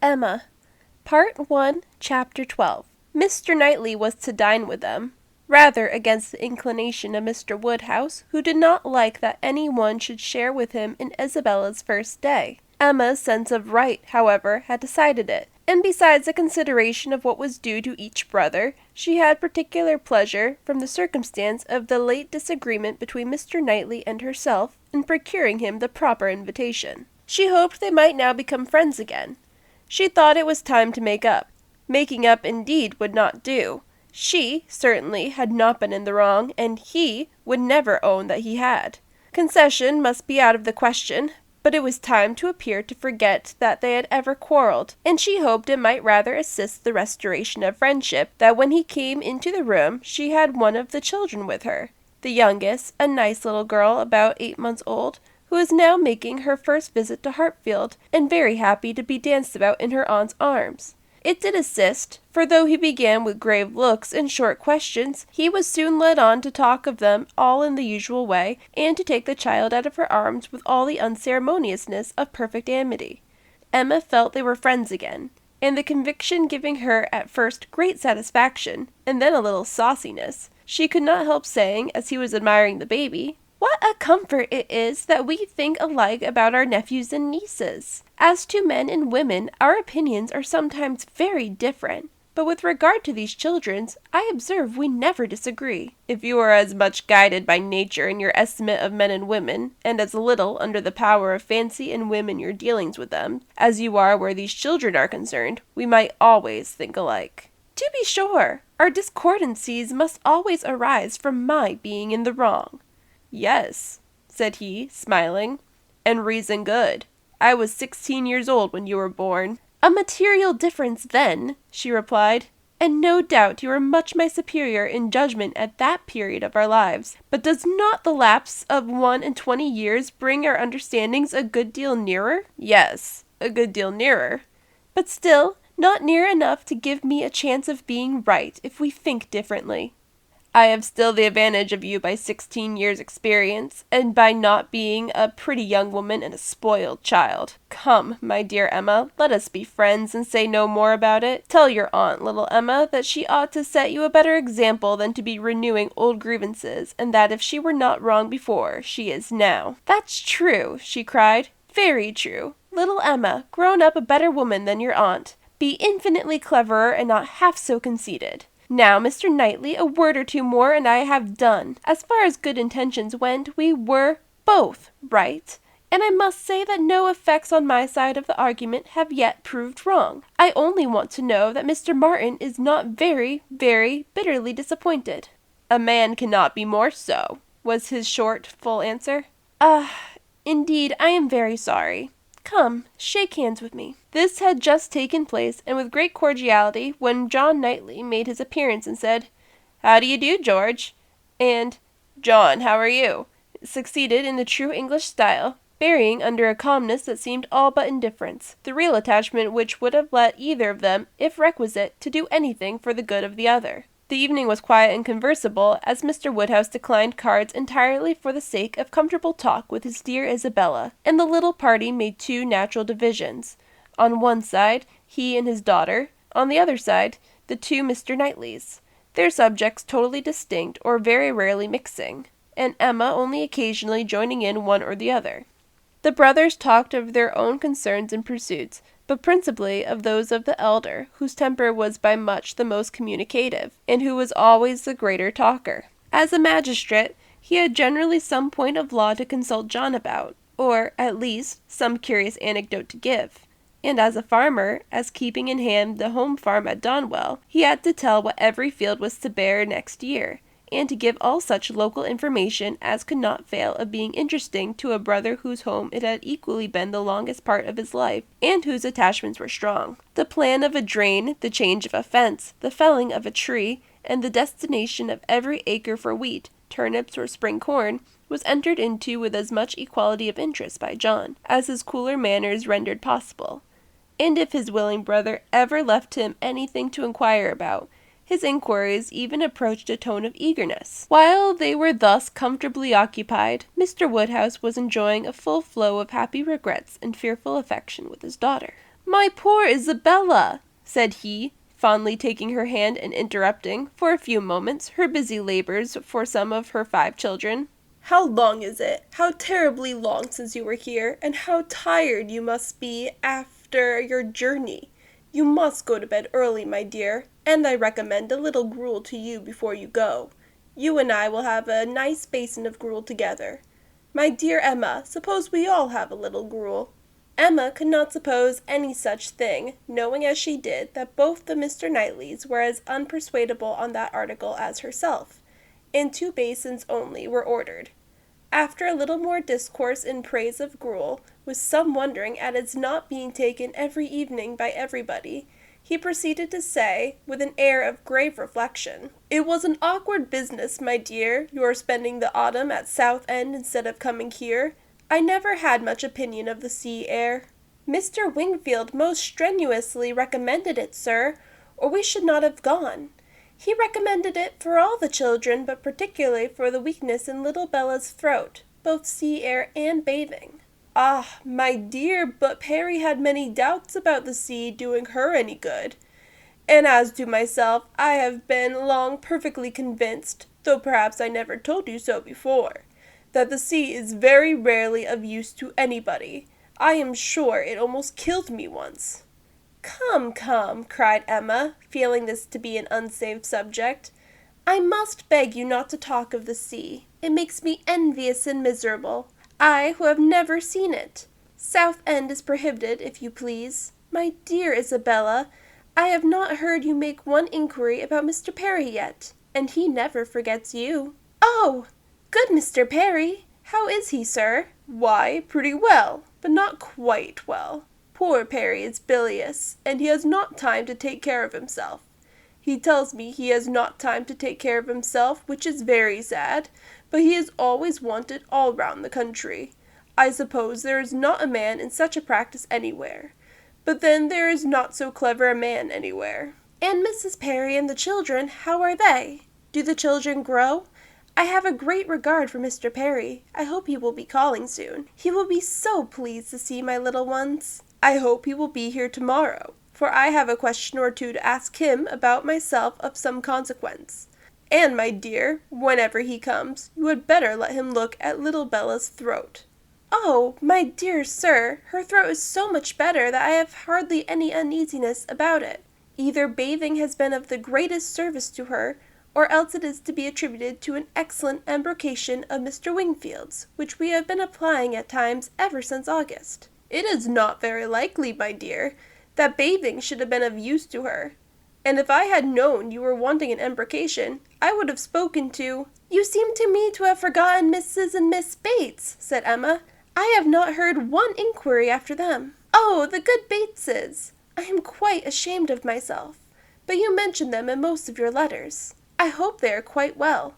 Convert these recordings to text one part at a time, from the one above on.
Emma. Part 1, Chapter 12. Mr. Knightley was to dine with them, rather against the inclination of Mr. Woodhouse, who did not like that any one should share with him in Isabella's first day. Emma's sense of right, however, had decided it, and besides the consideration of what was due to each brother, she had particular pleasure, from the circumstance of the late disagreement between Mr. Knightley and herself, in procuring him the proper invitation. She hoped they might now become friends again. She thought it was time to make up. Making up, indeed, would not do. She, certainly, had not been in the wrong, and he would never own that he had. Concession must be out of the question, but it was time to appear to forget that they had ever quarrelled, and she hoped it might rather assist the restoration of friendship that when he came into the room she had one of the children with her, the youngest, a nice little girl about 8 months old, who was now making her first visit to Hartfield, and very happy to be danced about in her aunt's arms. It did assist, for though he began with grave looks and short questions, he was soon led on to talk of them all in the usual way, and to take the child out of her arms with all the unceremoniousness of perfect amity. Emma felt they were friends again, and the conviction giving her at first great satisfaction, and then a little sauciness, she could not help saying, as he was admiring the baby, "What a comfort it is that we think alike about our nephews and nieces! As to men and women, our opinions are sometimes very different, but with regard to these children, I observe we never disagree." "If you are as much guided by nature in your estimate of men and women, and as little under the power of fancy and whim in your dealings with them, as you are where these children are concerned, we might always think alike." "To be sure, our discordancies must always arise from my being in the wrong." "Yes," said he, smiling, "and reason good. I was 16 years old when you were born." "A material difference then," she replied, "and no doubt you were much my superior in judgment at that period of our lives. But does not the lapse of 21 years bring our understandings a good deal nearer?" "Yes, a good deal nearer." "But still not near enough to give me a chance of being right if we think differently." "I have still the advantage of you by 16 years' experience, and by not being a pretty young woman and a spoiled child. Come, my dear Emma, let us be friends, and say no more about it. Tell your aunt, little Emma, that she ought to set you a better example than to be renewing old grievances, and that if she were not wrong before, she is now." "That's true," she cried, "very true. Little Emma, grown up a better woman than your aunt. Be infinitely cleverer and not half so conceited. Now, Mr. Knightley, a word or two more and I have done. As far as good intentions went, we were both right, and I must say that no effects on my side of the argument have yet proved wrong. I only want to know that Mr. Martin is not very, very bitterly disappointed." "A man cannot be more so," was his short, full answer. Indeed, I am very sorry. Come, shake hands with me." This had just taken place, and with great cordiality, when John Knightley made his appearance and said, "How do you do, George?" and "John, how are you?" succeeded in the true English style, burying under a calmness that seemed all but indifference, the real attachment which would have led either of them, if requisite, to do anything for the good of the other. The evening was quiet and conversable, as Mr. Woodhouse declined cards entirely for the sake of comfortable talk with his dear Isabella, and the little party made two natural divisions. On one side, he and his daughter; on the other side, the two Mr. Knightleys, their subjects totally distinct or very rarely mixing, and Emma only occasionally joining in one or the other. The brothers talked of their own concerns and pursuits, but principally of those of the elder, whose temper was by much the most communicative, and who was always the greater talker. As a magistrate, he had generally some point of law to consult John about, or, at least, some curious anecdote to give. And as a farmer, as keeping in hand the home farm at Donwell, he had to tell what every field was to bear next year, and to give all such local information as could not fail of being interesting to a brother whose home it had equally been the longest part of his life, and whose attachments were strong. The plan of a drain, the change of a fence, the felling of a tree, and the destination of every acre for wheat, turnips, or spring corn, was entered into with as much equality of interest by John, as his cooler manners rendered possible. And if his willing brother ever left him anything to inquire about, his inquiries even approached a tone of eagerness. While they were thus comfortably occupied, Mr. Woodhouse was enjoying a full flow of happy regrets and fearful affection with his daughter. My poor Isabella, said he, fondly taking her hand and interrupting, for a few moments, her busy labors for some of her 5 children. How long is it? How terribly long since you were here, and how tired you must be after your journey. You must go to bed early, my dear, and I recommend a little gruel to you before you go. You and I will have a nice basin of gruel together. My dear Emma, suppose we all have a little gruel. Emma could not suppose any such thing, knowing as she did that both the Mr. Knightleys were as unpersuadable on that article as herself, and 2 basins only were ordered. After a little more discourse in praise of gruel, with some wondering at its not being taken every evening by everybody, he proceeded to say, with an air of grave reflection, "It was an awkward business, my dear, your spending the autumn at Southend instead of coming here. I never had much opinion of the sea air. Mr. Wingfield most strenuously recommended it, sir, or we should not have gone. He recommended it for all the children, but particularly for the weakness in little Bella's throat, both sea air and bathing." "Ah, my dear, but Perry had many doubts about the sea doing her any good. And as to myself, I have been long perfectly convinced, though perhaps I never told you so before, that the sea is very rarely of use to anybody. I am sure it almost killed me once." "Come, come," cried Emma, feeling this to be an unsafe subject. "I must beg you not to talk of the sea. It makes me envious and miserable, I who have never seen it. Southend is prohibited, if you please. My dear Isabella, I have not heard you make one inquiry about Mr. Perry yet, and he never forgets you." "Oh! Good Mr. Perry! How is he, sir?" "Why, pretty well, but not quite well. Poor Perry is bilious, and he has not time to take care of himself. He tells me he has not time to take care of himself, which is very sad, but he is always wanted all round the country. I suppose there is not a man in such a practice anywhere, but then there is not so clever a man anywhere." "And Mrs. Perry and the children, how are they? Do the children grow? I have a great regard for Mr. Perry. I hope he will be calling soon. He will be so pleased to see my little ones." "I hope he will be here tomorrow, for I have a question or 2 to ask him about myself of some consequence. And, my dear, whenever he comes, you had better let him look at little Bella's throat." "Oh, my dear sir, her throat is so much better that I have hardly any uneasiness about it. Either bathing has been of the greatest service to her, or else it is to be attributed to an excellent embrocation of Mr. Wingfield's, which we have been applying at times ever since August." "It is not very likely, my dear, that bathing should have been of use to her, and if I had known you were wanting an embrocation, I would have spoken to—" "You seem to me to have forgotten Mrs. and Miss Bates," said Emma. "I have not heard one inquiry after them." "Oh, the good Bateses! I am quite ashamed of myself, but you mention them in most of your letters. I hope they are quite well.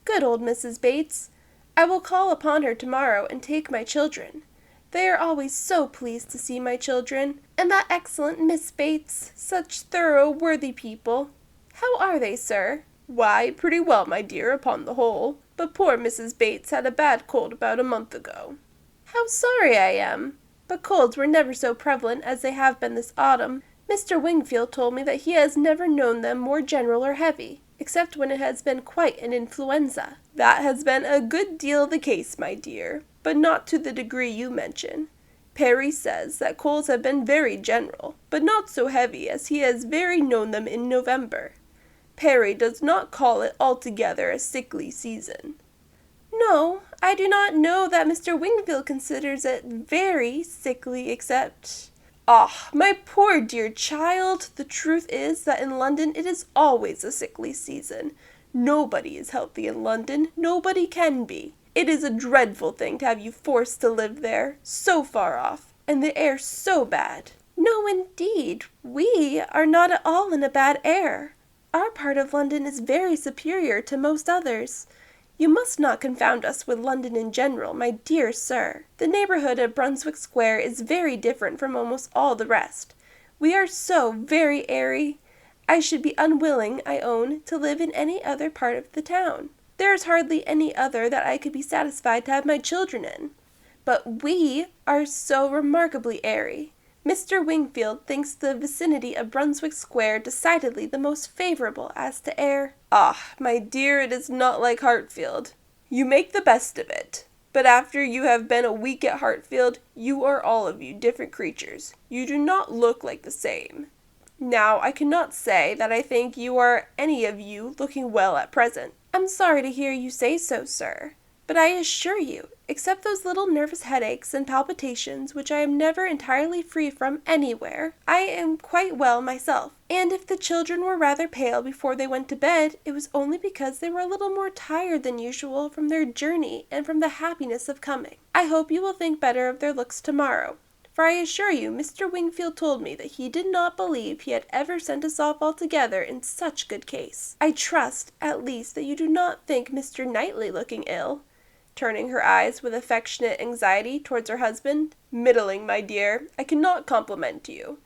Good old Mrs. Bates! I will call upon her tomorrow and take my children. They are always so pleased to see my children, and that excellent Miss Bates, such thorough, worthy people. How are they, sir?" "Why, pretty well, my dear, upon the whole, but poor Mrs. Bates had a bad cold about a month ago." "How sorry I am! But colds were never so prevalent as they have been this autumn. Mr. Wingfield told me that he has never known them more general or heavy, except when it has been quite an influenza." "That has been a good deal the case, my dear, but not to the degree you mention. Perry says that colds have been very general, but not so heavy as he has very known them in November. Perry does not call it altogether a sickly season." "No, I do not know that Mr. Wingfield considers it very sickly, except—" "Ah, my poor dear child, the truth is that in London it is always a sickly season. Nobody is healthy in London, nobody can be. It is a dreadful thing to have you forced to live there, so far off, and the air so bad." "No, indeed, we are not at all in a bad air. Our part of London is very superior to most others. You must not confound us with London in general, my dear sir. The neighborhood of Brunswick Square is very different from almost all the rest. We are so very airy. I should be unwilling, I own, to live in any other part of the town. There is hardly any other that I could be satisfied to have my children in. But we are so remarkably airy. Mr. Wingfield thinks the vicinity of Brunswick Square decidedly the most favorable as to air. Ah, my dear, it is not like Hartfield. You make the best of it. But after you have been a week at Hartfield, you are all of you different creatures. You do not look like the same. Now, I cannot say that I think you are any of you looking well at present. I'm sorry to hear you say so, sir. But I assure you, except those little nervous headaches and palpitations which I am never entirely free from anywhere, I am quite well myself. And if the children were rather pale before they went to bed, it was only because they were a little more tired than usual from their journey and from the happiness of coming. I hope you will think better of their looks tomorrow. For I assure you, Mr. Wingfield told me that he did not believe he had ever sent us off altogether in such good case. I trust, at least, that you do not think Mr. Knightley looking ill, turning her eyes with affectionate anxiety towards her husband. Middling, my dear, I cannot compliment you.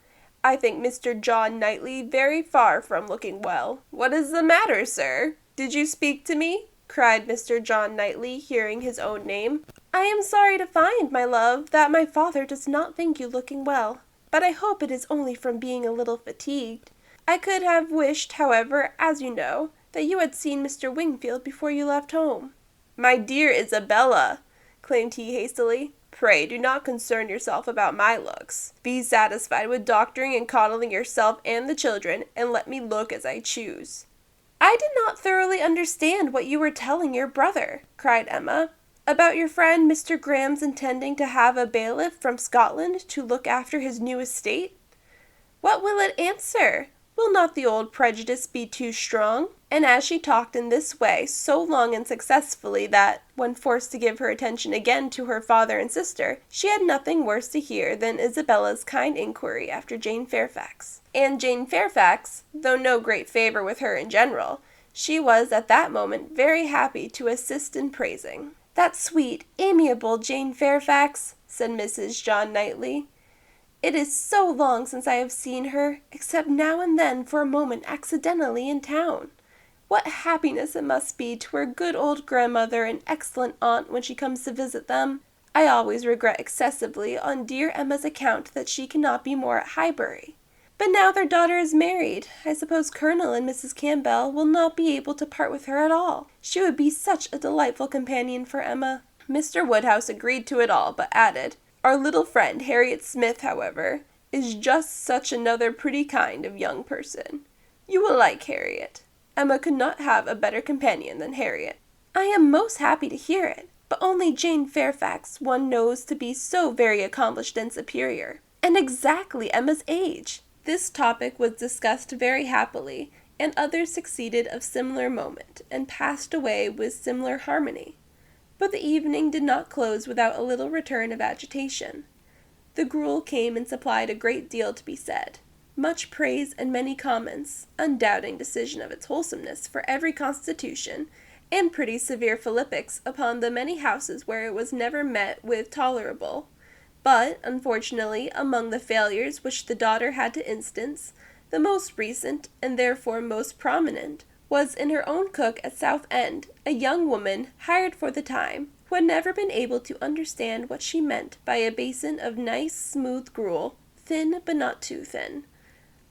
I think Mr. John Knightley very far from looking well. What is the matter, sir? Did you speak to me? Cried Mr. John Knightley, hearing his own name. I am sorry to find, my love, that my father does not think you looking well, but I hope it is only from being a little fatigued. I could have wished, however, as you know, that you had seen Mr. Wingfield before you left home. My dear Isabella, claimed he hastily, pray do not concern yourself about my looks. Be satisfied with doctoring and coddling yourself and the children, and let me look as I choose. I did not thoroughly understand what you were telling your brother, cried Emma, about your friend Mr. Graham's intending to have a bailiff from Scotland to look after his new estate. What will it answer? Will not the old prejudice be too strong? And as she talked in this way so long and successfully that, when forced to give her attention again to her father and sister, she had nothing worse to hear than Isabella's kind inquiry after Jane Fairfax. And Jane Fairfax, though no great favour with her in general, she was at that moment very happy to assist in praising. That sweet, amiable Jane Fairfax, said Mrs. John Knightley. It is so long since I have seen her, except now and then for a moment accidentally in town. What happiness it must be to her good old grandmother and excellent aunt when she comes to visit them. I always regret excessively on dear Emma's account that she cannot be more at Highbury. But now their daughter is married, I suppose Colonel and Mrs. Campbell will not be able to part with her at all. She would be such a delightful companion for Emma. Mr. Woodhouse agreed to it all, but added, Our little friend Harriet Smith, however, is just such another pretty kind of young person. You will like Harriet. Emma could not have a better companion than Harriet. I am most happy to hear it, but only Jane Fairfax one knows to be so very accomplished and superior, and exactly Emma's age. This topic was discussed very happily, and others succeeded of similar moment, and passed away with similar harmony. But the evening did not close without a little return of agitation. The gruel came and supplied a great deal to be said. Much praise and many comments, undoubting decision of its wholesomeness for every constitution, and pretty severe philippics upon the many houses where it was never met with tolerable. But, unfortunately, among the failures which the daughter had to instance, the most recent, and therefore most prominent, was in her own cook at Southend, a young woman, hired for the time, who had never been able to understand what she meant by a basin of nice, smooth gruel, thin but not too thin.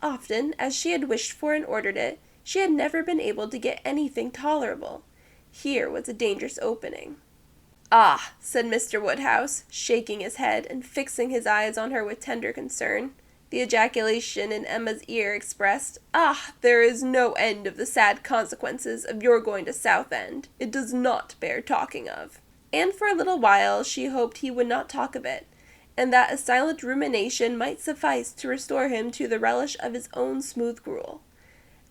Often, as she had wished for and ordered it, she had never been able to get anything tolerable. Here was a dangerous opening. Ah, said Mr. Woodhouse, shaking his head and fixing his eyes on her with tender concern. The ejaculation in Emma's ear expressed, Ah, there is no end of the sad consequences of your going to Southend. It does not bear talking of. And for a little while she hoped he would not talk of it, and that a silent rumination might suffice to restore him to the relish of his own smooth gruel.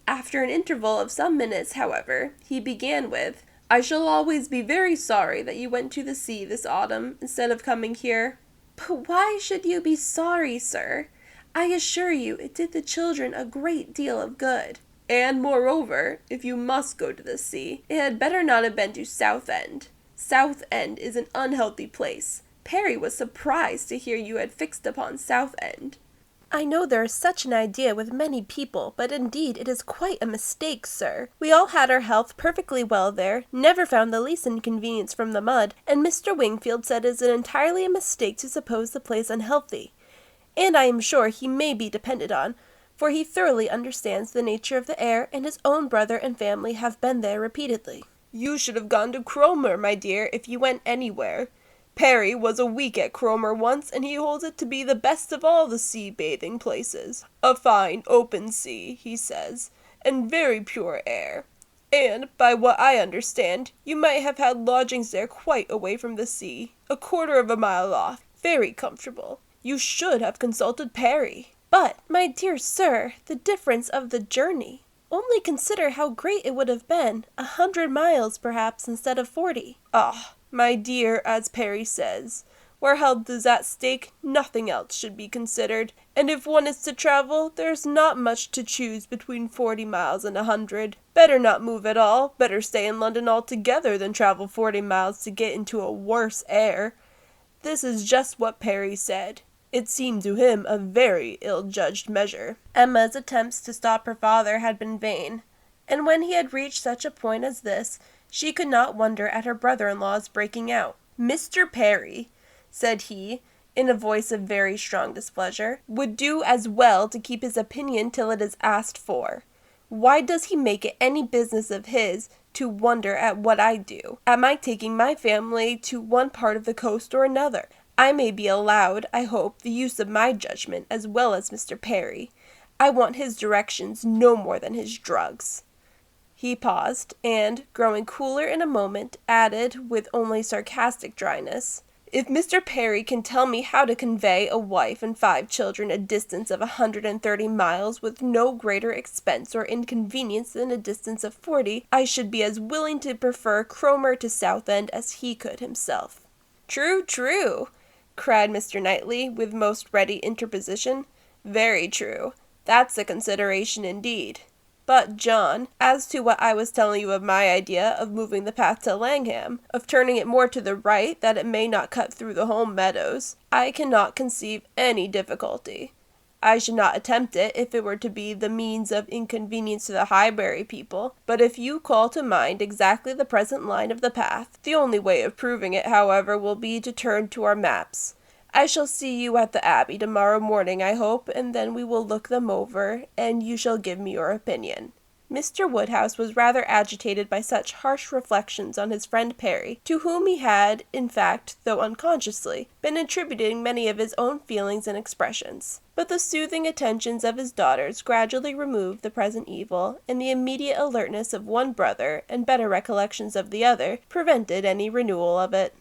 After an interval of some minutes, however, he began with, I shall always be very sorry that you went to the sea this autumn instead of coming here. But why should you be sorry, sir? I assure you it did the children a great deal of good. And, moreover, if you must go to the sea, it had better not have been to Southend. Southend is an unhealthy place. Perry was surprised to hear you had fixed upon Southend. I know there is such an idea with many people, but indeed it is quite a mistake, sir. We all had our health perfectly well there, never found the least inconvenience from the mud, and Mr. Wingfield said it is entirely a mistake to suppose the place unhealthy. and I am sure he may be depended on, for he thoroughly understands the nature of the air, and his own brother and family have been there repeatedly. You should have gone to Cromer, my dear, if you went anywhere. Perry was a week at Cromer once, and he holds it to be the best of all the sea-bathing places. A fine, open sea, he says, and very pure air. And, by what I understand, you might have had lodgings there quite away from the sea, a quarter of a mile off, very comfortable. You should have consulted Perry. But, my dear sir, the difference of the journey. Only consider how great it would have been, 100 miles perhaps instead of 40. Ah, my dear, as Perry says, where health is at stake, nothing else should be considered, and if one is to travel, there's not much to choose between 40 miles and 100. Better not move at all, better stay in London altogether than travel 40 miles to get into a worse air. This is just what Perry said. It seemed to him a very ill-judged measure. Emma's attempts to stop her father had been vain, and when he had reached such a point as this, she could not wonder at her brother-in-law's breaking out. "Mr. Perry," said he, in a voice of very strong displeasure, "would do as well to keep his opinion till it is asked for. Why does he make it any business of his to wonder at what I do? Am I taking my family to one part of the coast or another? I may be allowed, I hope, the use of my judgment as well as Mr. Perry. I want his directions no more than his drugs." He paused, and, growing cooler in a moment, added, with only sarcastic dryness, "If Mr. Perry can tell me how to convey a wife and 5 children a distance of 130 miles with no greater expense or inconvenience than a distance of 40, I should be as willing to prefer Cromer to Southend as he could himself." "True, true," cried Mr. Knightley, with most ready interposition. "Very true. That's a consideration indeed. But, John, as to what I was telling you of my idea of moving the path to Langham, of turning it more to the right that it may not cut through the home meadows, I cannot conceive any difficulty. I should not attempt it if it were to be the means of inconvenience to the Highbury people, but if you call to mind exactly the present line of the path, the only way of proving it, however, will be to turn to our maps. I shall see you at the Abbey tomorrow morning, I hope, and then we will look them over, and you shall give me your opinion." Mr. Woodhouse was rather agitated by such harsh reflections on his friend Perry, to whom he had, in fact, though unconsciously, been attributing many of his own feelings and expressions. But the soothing attentions of his daughters gradually removed the present evil, and the immediate alertness of one brother, and better recollections of the other, prevented any renewal of it.